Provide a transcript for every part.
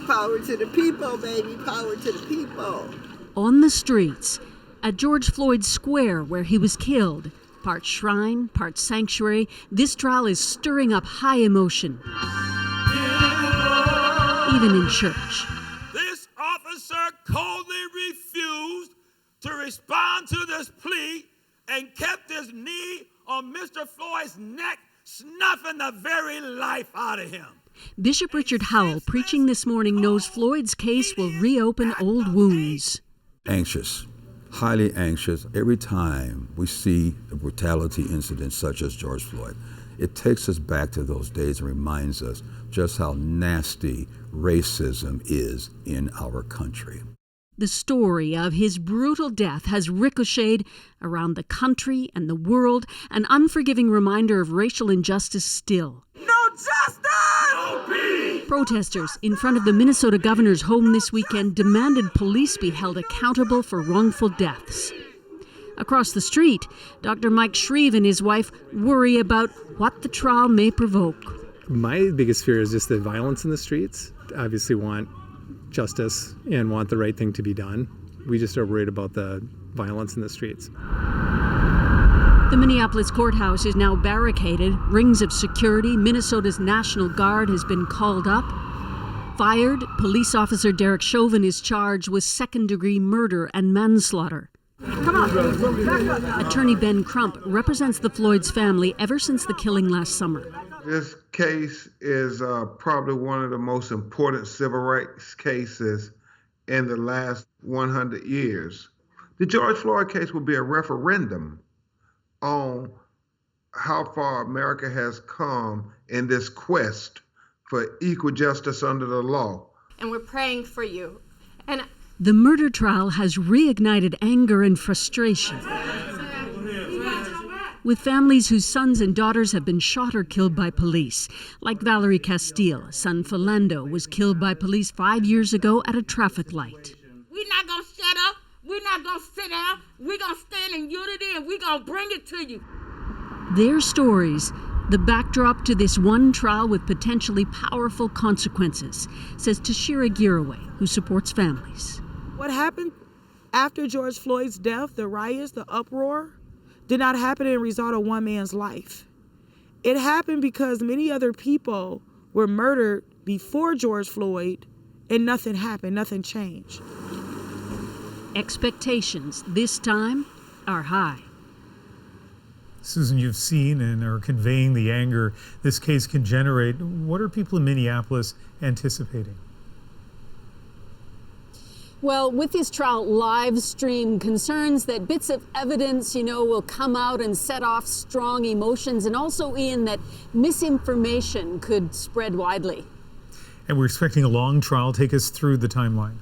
Power to the people, baby. Power to the people. On the streets, at George Floyd's square where he was killed, part shrine, part sanctuary, this trial is stirring up high emotion. Even in church. This officer coldly refused to respond to this plea and kept his knee on Mr. Floyd's neck, snuffing the very life out of him. Bishop Richard Howell, preaching this morning, knows Floyd's case will reopen old wounds. Anxious, highly anxious, every time we see a brutality incident such as George Floyd. It takes us back to those days and reminds us just how nasty racism is in our country. The story of his brutal death has ricocheted around the country and the world, an unforgiving reminder of racial injustice still. No justice! No peace! Protesters in front of the Minnesota governor's home this weekend demanded police be held accountable for wrongful deaths. Across the street, Dr. Mike Shreve and his wife worry about what the trial may provoke. My biggest fear is just the violence in the streets. Obviously want justice and want the right thing to be done. We just are worried about the violence in the streets. The Minneapolis courthouse is now barricaded, rings of security. Minnesota's National Guard has been called up. Fired, police officer Derek Chauvin is charged with second-degree murder and manslaughter. Attorney Ben Crump represents the Floyd's family ever since the killing last summer. This case is probably one of the most important civil rights cases in the last 100 years. The George Floyd case will be a referendum on how far America has come in this quest for equal justice under the law. And we're praying for you. And the murder trial has reignited anger and frustration, with families whose sons and daughters have been shot or killed by police, like Valerie Castile. Son Philando was killed by police 5 years ago at a traffic light. We're not going to shut up. We're not going to sit down. We're going to stand in unity, and we're going to bring it to you. Their stories, the backdrop to this one trial with potentially powerful consequences, says Tashira Giraway, who supports families. What happened after George Floyd's death, the riots, the uproar, did not happen in result of one man's life. It happened because many other people were murdered before George Floyd, and nothing happened, nothing changed. Expectations this time are high. Susan, you've seen and are conveying the anger this case can generate. What are people in Minneapolis anticipating? Well, with this trial live stream, concerns that bits of evidence, will come out and set off strong emotions, and also, Ian, that misinformation could spread widely. And we're expecting a long trial. Take us through the timeline.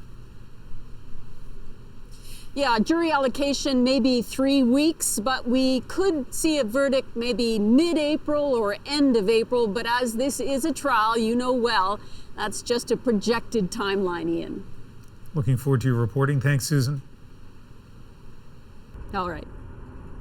Yeah, jury allocation maybe 3 weeks, but we could see a verdict maybe mid-April or end of April. But as this is a trial, well, that's just a projected timeline, Ian. Looking forward to your reporting. Thanks, Susan. All right.